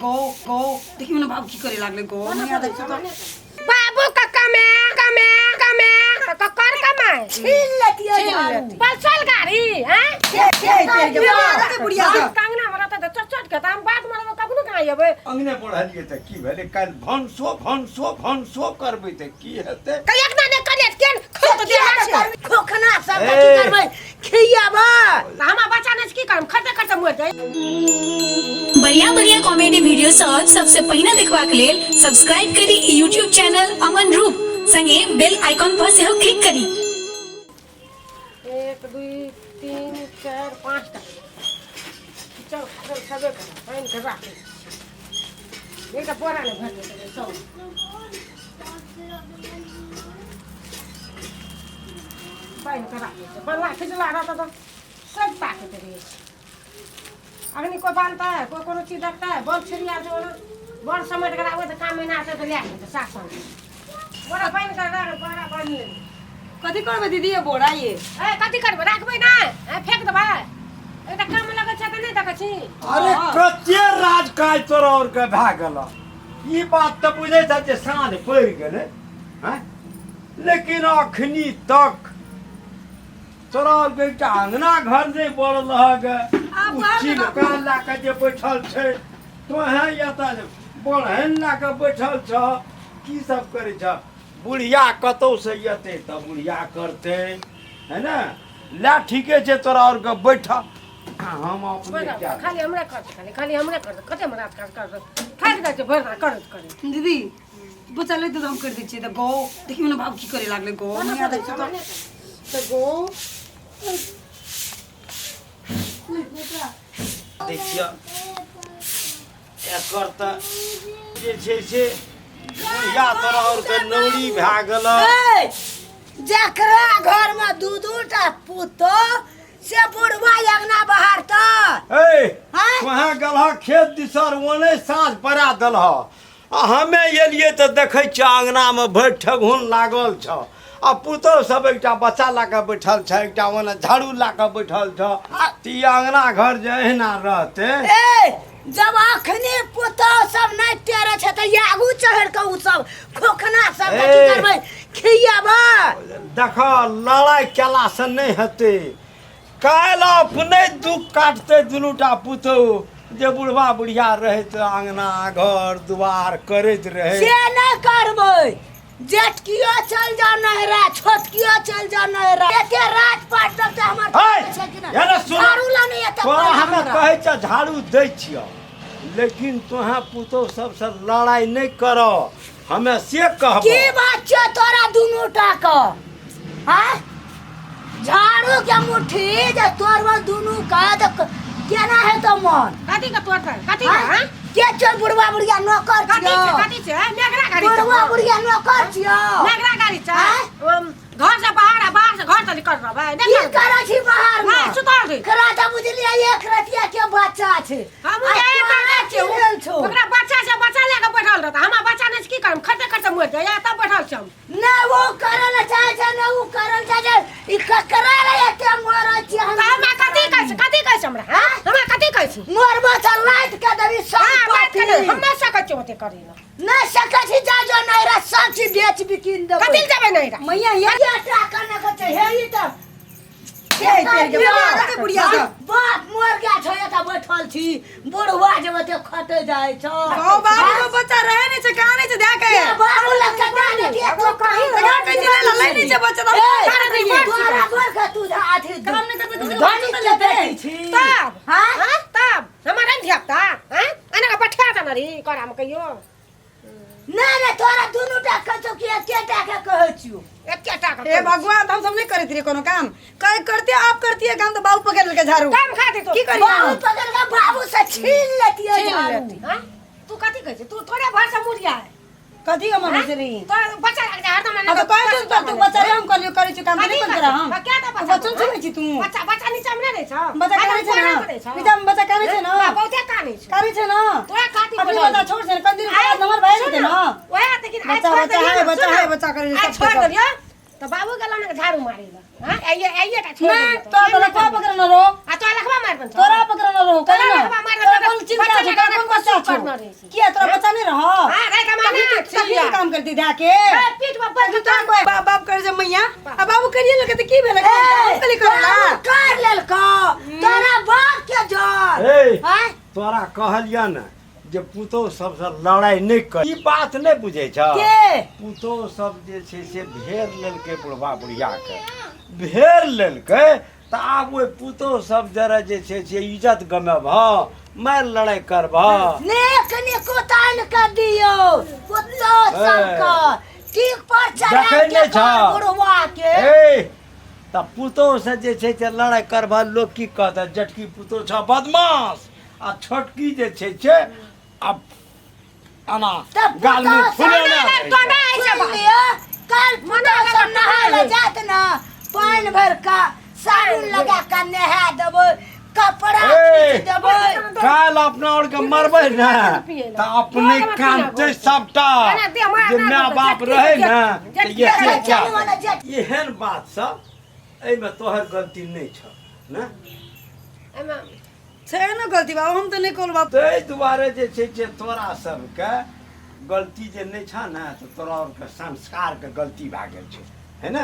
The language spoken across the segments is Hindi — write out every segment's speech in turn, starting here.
गो देखियो ना बाबू की करे लागले गो मैया देख तो बाबू कमे कर कमाए छील लेतिए पलसल गाड़ी हैं के बात बुढ़िया सा कांगना मरा त चट के हम बात मरा कखनो कहां आबे अंगने पढ़लिए त की भेले काल भनसो करबे त की हेते कयक ना ने करे केन खत दिया खोखना सब की करबै खियाबा हमा बच्चा ने की करम खते मोर जाय बढ़िया कॉमेडी वीडियो सबसे पहिने देखबाक लेल सब्सक्राइब करी YouTube चैनल अमन रूप संगे बेल आइकॉन पर सेहो क्लिक करी। 1 2 3 4 5 टा चल सबे पाइन के राख ये तो पोरा ने भर दे सब पाइन के राख बल्ला खिचला रहा तो सब पाके दे अग्नि को बांधता है कोई कोनो चीज रखता है बल छिड़िया जो ना बल समेट कर आवे तो काम में ना आते तो ले आते तो शासन बड़ा पानी कर रहा बड़ा पानी कथि करबे दीदी ये बोरा ये ए कथि करबे राखबै ना ए फेंक देबै ए त काम लगे छ त नहीं देखै छी अरे कते राजकाज तोरा और के भा गेल ई बात त बुझै छ जे साँझ पड़ गेलै हैं लेकिन अखनी तक तोरा और के एकटा अंगना घर नहीं बढ़ल हगे चिमकान ला के जे बैठल छै तोहे एता बड़हन ला के बैठल छ की सब करे छ बुढ़िया कतौ से एते त बुढ़िया करते है ना ला ठीके छै तोरा और के बैठ हम अपने क्या खाली हमरा कर कते हमरा कर फेंक दे छै भर कर दीदी बच्चा ले तो हम कर दै छियै त गो देखियो ना बाबू की करे लागले गो मैया देख तो गो देखिए एकर त जे छै से बुढ़िया तोरा और के नौरी भए गेल जकरा घर में दू-दूटा पुतो से बुढ़वा अंगना बहारता ए वहां गलह खेत दिसर ओने साँझ परा देलह आ हमे एलिए त देखै छ अंगना में भरि ठगुन लागल छ आ पुतो सब एकटा बच्चा ला के बैठल छ एकटा ओने झाड़ू ला के बैठल छ ती अंगना घर जे एहना रहते जब अखनी पुतो सब नहीं तेरे छ त आगू चढ़ के उ सब खोखना सब की करबै खियाबा देख लड़ाई केला से नहीं हेते काल अपने दुख काटते दुनूटा पुतो जे बुढ़वा बुढ़िया रहे तो अंगना घर दुआर करैत रहे से नहीं करबै जेठकियो चल जा नहरा छोटकियो चल जा नहरा एते राजपाट तक त हमर छै कि यार ना सुन झाड़ू ला नहीं एते तोरा हमे कहै छ झाड़ू दै छियो लेकिन तोहा पुतो सबसे लड़ाई नहीं करो हमे से कहबो की बात छै तोरा दुनूटा क हां झाड़ू के मुट्ठी जे तोरवा दुनू का केना है तो मन कथि का तोड़ कथि का के चल बुढ़वा बुढ़िया नौकर छियो कथि छै मेघरा गाड़ी बुढ़वा बुढ़िया नौकर छियो मेघरा गाड़ी छै घर से बाहर से घर तक कर रहा है की करै छी बाहर में नहीं सुतल रे करा त बुझलिए एक रतिया के बच्चा छै हम ए बात छै ओकरा बच्चा से बच्चा लेके बैठल रहता हमरा बच्चा ने की करम खते मोर जाय तब बैठल छ न वो करल चाहे छै न वो करल चाहे ई ककरा रे एते मोर छी हम कथि कहै हमरा हमरा कथि कहै छी मोर बच्चा लाइट के देबी सब बात करे हम न सकै छी ओते करै न सकै छी जा जो नैरा सब चीज बेच बिकिन देबै कथि जेबै नैरा मैया ये टाका न कते हे ई त बुढ़िया बाप मोर गया छ एता बैठल छी बुढ़वा जब ते खटे जाय छ ओ बाबू को बच्चा रहे नहीं छ कहां नहीं छ देखे बाबू लगा दाने के तो कहीं लगा के ले ले नहीं छ बच्चा तोरा बोल के तू आथे काम नहीं करबे तो धनी के बेटी छी तब हां तब हमरा नहीं ध्यापता हैं अने का पठा त नरी कराम कहियो नहीं तोरा दुनू टा कतो के एकेटा के कहै छियो एकेटा का ए भगवान हम सब नहीं करत रे कोनो काम कई करते आप करती है काम तो बाबू पकड़ के झाड़ू काम खाती तो की करी बाबू पकड़ के बाबू से छीन लेती है हां तू कथि कहै छ तू थोड़े भर से मुड़िया है कथी हम से रही तो बच्चा हरदम अब कह तू बच्चा रे हम करियो करै छी काम नहीं कर हम क्या तो बच्चा सुनै छी तू बच्चा नीचे में नहीं छ बच्चा करे छ ना नीचा में बच्चा करे छ ना बहुते काने छ करे छ ना तोरा काटी अपनी बच्चा छोड़ से कंदिर बाद नंबर भाई थे ना ओए लेकिन बच्चा है बच्चा करे छोड़ दियो तो बाबू गेला ना झाड़ू मारेला हां आइए का छोड़ नहीं तो लखवा पकड़ न रो आ तो लखवा मार बन तोरा पकड़ न रो कहीं ना लखवा मार तोरा कौन चिंता है का कौन बच्चा छो किया तोरा बच्चा नहीं रहा हां रे कमाना ठीक काम करती धा के पीठ बाबा जुटा बाप बाप कर जे मैया अब बाबू करिए लगे त की भेल कली करला कर लेल का तोरा बाप के जर ए हैं तोरा कहलिया न जे पुतो सबसे लड़ाई नहीं कर ई बात नहीं बुझे छ के पुतो सब जे छै से घेर लेलकै बुढ़वा बुढ़िया के घेर लेलकै त आब ओइ पुतो सब जरा जे छै से इज्जत गमेब मार लड़ाई करब नेक निकोतान कर दियो पुतो सबका ठीक पर चढ़ा देखै के नहि छ बुढ़वा के ए त पुतो से जे छै से लड़ाई करब लोग की कहत जटकी पुतो छ बदमाश आ छोटकी जे छै से अब आना तब गाल में फुलेला सुन लिया कल पुतो सब नहाए जात ना पानी भर का साबुन लगा कर नहा देबो कपड़ा खींच देबो काल अपना और के मरबै ना त अपने कामते सबटा जे माय बाप रहे ना त ये क्या एहन बात सब एमे तोहर गलती नहीं छ ना छै ना गलती बाबू हम तो नहीं कोल बाप तै दुआरे जे छै जे तोरा सबके गलती जे नहीं छ ना त तोरा और के संस्कार के गलती भा गेल छै है ना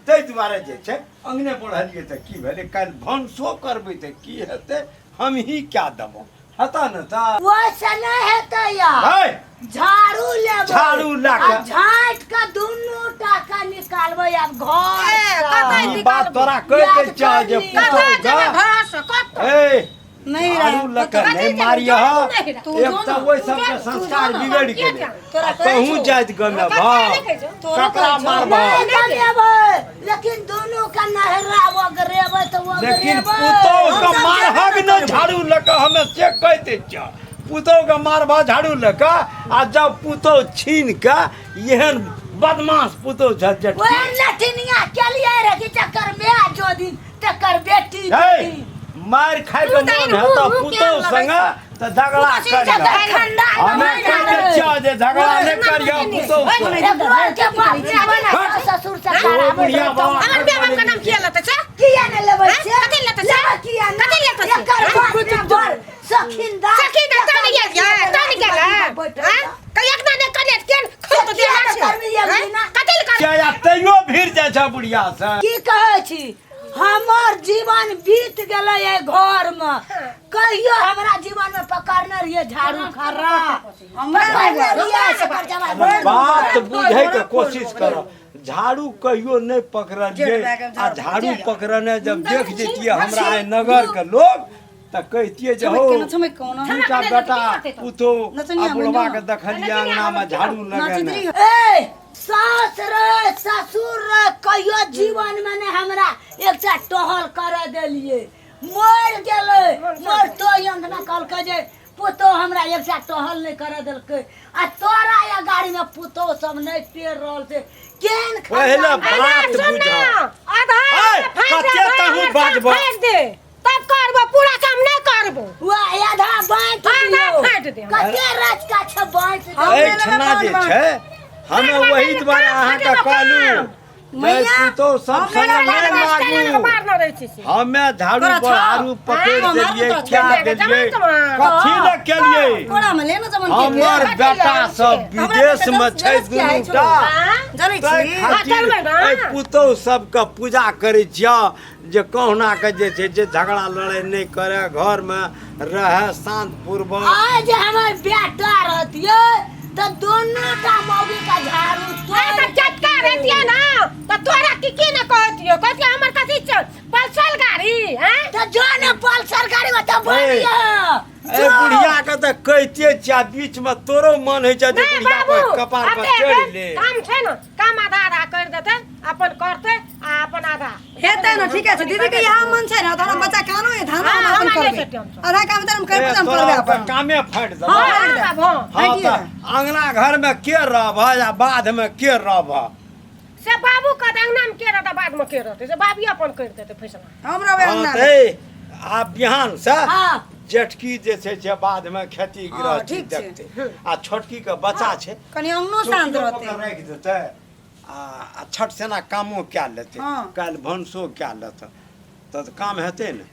तै दुआरे जे छै अंगने बढ़लिए त की भेलै काल भनसो करबै त की हेतै हम ही क्या देबो हता न त वो सने है तो यार है झाड़ू लेबो झाड़ू ला के। झाट का दुनू टाका निकालबो अब घर ई बात तोरा कह के छ जे पुतो गा ए नहीं झाड़ू ला के नहीं मारिया एक त ओइ सब के संस्कार बिगड़ गेलै तोरा कहूं जाइत गमे भा ककरा मारबा लेकिन दोनों का नहरा वगरेबो तो लेकिन वगरेबो पुतो का मारहक न झाड़ू लका हमें से कहते छ पुतो का मारबा झाड़ू लका आ जब पुतो छीन के एहन बदमाश पुतो झट वो लठनिया के लिए रे कि चक्कर में आ जो दिन तकर बेटी हे थी। मार खाए के मन है तो पुतो संग त झगड़ा करिया हमें कहते छ जे झगड़ा नहीं करिया पुतो से एकरो के बाप ने बना ससुर से खराब बुढ़िया बाबा हमर बेवा का नाम किया लता छ किया न लेबै हैं? से कथी लेतै से? लेबै किया न कथी लेतै से? एकर बाप ने बड़ सखिनदार सखीदार तो नहीं है तो नहीं गेला हैं कई एक ना ने करिए केन खत दे कथी कर क्या तैयो भीड़ जाय छ बुढ़िया से की कहै छी हमर जीवन बीत गेलै ए घर में कहियो हमरा जीवन में पकड़ने रहिए झाड़ू खर्रा हमरा रहिए से पर जवाब बात बुझे के कोशिश करो झाड़ू कहियो नहीं पकड़लिए आ झाड़ू पकड़ने जब देख जतिए हमरा ए नगर के लोग त कहतिए जे हो दूटा बेटा पुतो आ बुढ़वा के देखलिए अंगना में झाड़ू लगने ए सास रे ससुर रे कहियो जीवन में ने हमरा एक सा टहल करे देलिए मर गेलै मर तो अंगना कल के जे पुतो हमरा एक सा टहल नहीं करे देलकै आ तोरा या गाड़ी में पुतो सब नहीं पेर रहल से केन पहले बात बुझा आधा कते तहु बाजबो दे तब करबो पूरा काम नहीं करबो वो आधा बांट आधा दियो फाट दे कते रात का छ बांट ए छना जे छै हमें वही द्वारा अहाँ के कहलू मैं पुतो सब संग नहीं लागू मारना रहे छी हमें झाड़ू बहारू पकड़ देलिए क्या देलिए कथी ल केलिए कोड़ा में लेना जमन के हमर बेटा सब विदेश में छै दुनुटा जानै छी ए पुतो सब के पूजा करे छिया जे कहुना के जे छै जे झगड़ा लड़ाई नहीं करे घर में रहे शांत पूर्वक आज हमर बेटा रहतिए तो दोनों का मौगी का झाड़ू तो चटका रहतिया ना तो तोरा की न कहतियो कहतिया हमर कथी चल पल्सर गाड़ी हैं तो जो न पल्सर गाड़ी में तो बढ़िया ए बुढ़िया के त कहते छिया बीच में तोरो मन है जे बुढ़िया पे कपार पर चढ़ ले काम छै न काम आधा आधा कर देते अपन करते आ अपन आधा हेतै न ठीक है दीदी के यहाँ मन छै न तोरा बच्चा कानो है धान हम अपन करबे आधा काम त हम कर हम करबे अपन कामे फाड़ दे हां हां त अंगना घर में के रहब आ बाद में के रहब से बाबू का अंगना में के रहता बाद में के रहते से बाबी अपन कर देते फैसला हमरा बेना आ बिहान से हां जेठकी जे छै से बाद में खेती गृहस्थी ठीक छै। देखते आ छोटकी के बच्चा छै कनी अंगनो शांत रहते राख देते आ छठ सेना कामो कए लेतै हाँ। काल्हि भनसो कए लेतै तऽ काम हेतै ने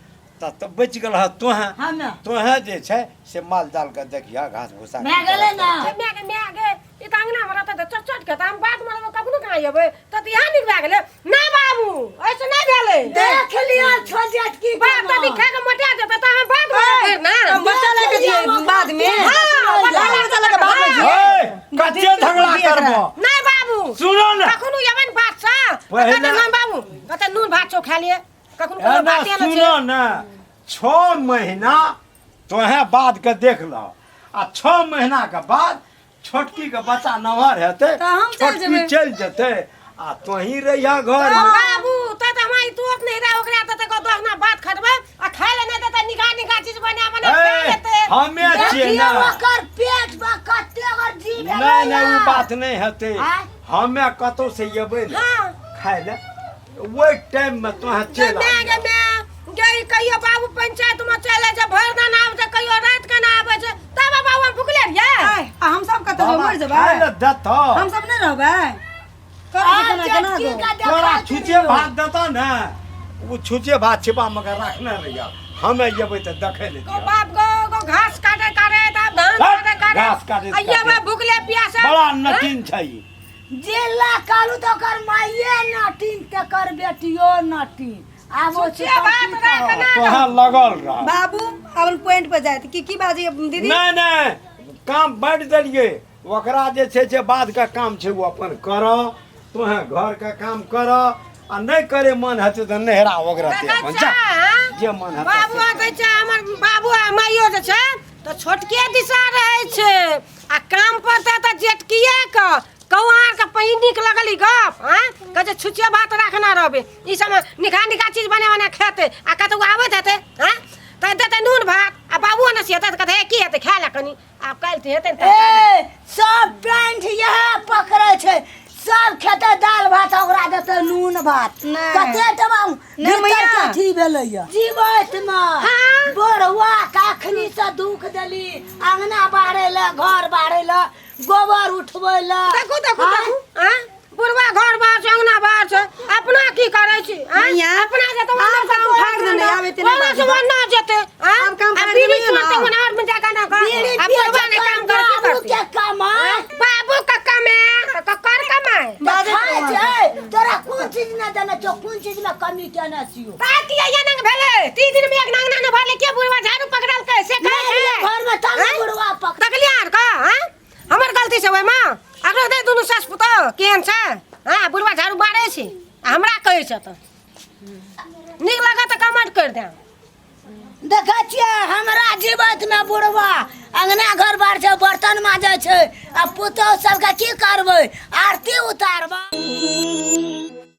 तऽ बचि गेल हमे तोहें जे छै से माल जाल के देखिया घास भूसा मैं गेलै ना मैं गे ई त अंगना में रहता त चट के त हम बात मारब कखनो कहाँ जेबै त यहाँ निक भए गेलै ना बाबू ऐसे नहीं भेलै देख लियो छोट की बात त दिखा के मोटा जेतै त हम बात मारब ना हम बच्चा लेके जिए बाद में हां बच्चा लेके बाद में जिए ए, कच्चे झगड़ा करबो नहीं बाबू सुनो ने कखनो जेबै न बात से पहिले- कहते ना बाबू कहते नून भात चो खा लिए कखनो ए कोनो ना बाते न सुनो छै ने 6 महीना तोहें बाद के देख लो आ 6 महीना के बाद छोटकी के बच्चा नमहर हेतै तऽ हम चलि छोटकी जेबै। चलि जेतै आ तोही रहिया घर में बाबू त हमारी तू नहीं रह ओकरा त को दोहना बात खटबै आ खाय ले नहीं देते निका चीज बना बना खा ए, लेते हमे छियै देखियो ना ओकर पेट में कते और जीव नहीं नहीं वो बात नहीं हेतै आँय? हमे कतौ से अयबै ने हां खाय ले ओहि टाइम में तोहें चलि मैं आबी। गई कहियो बाबू पंचायत में चले छै भर दिन आब छै कहियो रात के ना आबै छै तब बाबू हम भुखले रहिए आ हम सब कतौ बाबा मर जेबै खाय ले देतौ हम सब नहीं रहबै कर केना केना दो तोरा छुचे भात देतौ ने वो छुचे भात छिपा में के रखने रहिया हमे अयबै तऽ देखै ले को बाप गो घास काटे तब धान काटे घास काटे अइया बा भुखले प्यासे बड़ा नटीन छै ई। जेला कालू तो कर माइये नटीन ते कर बेटियो नटीन आबो छुछे भात रख ना तोहें लगल रह बाबू अपन पॉइंट पे जाए की बाजी दीदी नहीं नहीं काम बढ़ देलिए ओकरा जे छै से बाद के काम छै वो अपन कर तोहें घर के काम कर आ नहीं करे मन हेतै तऽ नहरा ओकरा दे अपन जा जे मन हेतै बाबू कहै छै हमर बाबू आ माइयो जे छै तऽ छोटके दिशा रहै छै आ काम पर त जेटकिए क कौआर के पही नीक लगली गप हां कहे छुछिया भात रखना रहबे ई समय निका चीज बना खेते आ कतौ आबैत हेतै हां त देते नून भात आ बाबू न से त कहते की हेतै खा ले कनी आ काल ते हेतै ए सब पैंट यह पकड़े छै सब खेते दाल भात ओकरा देते नून भात नहीं। कते टबाऊ नहीं मैया। अथी भेलैया जीवत में हाँ। बोरवा काखनी से दुख देली अंगना बाड़े ले घर बाड़े ले गोबर उठबै ले देखू हां बुढ़वा घर बाहर छै अंगना बाहर छै अपना की करे छी हां मैया, अपना जे तो आब काम फाड़ देने, आब इतने बात से ना जेते हां आब काम फाड़ बीड़ी देने ना। सुनते मन और में जाकर ना कर बीड़ी अब बुढ़वा ने काम बाबू करती के कमाए बाबू का कमाए तो कर कमाए बाजे खाए छै तोरा कोन चीज न देने छौ कोन चीज में कमी केने छियो बात ये नंग भेले 3 दिन में एक नंग ना भरले के बुढ़वा झाड़ू पकड़ल के से खाए मेरे है घर में तब हैं? बुढ़वा पक तकलियार का हां हमर गलती छै ओय मां अगरो दे दुनु सास पुतो केन छै हां बुढ़वा झाड़ू बाड़े छै आ हमरा कहै छै त नीक लगा त कमेंट कर दे देखै छियै हमरा जीवत में बुढ़वा अंगना घर बार छै बर्तन माजे छै आ पुतौह सबके की कर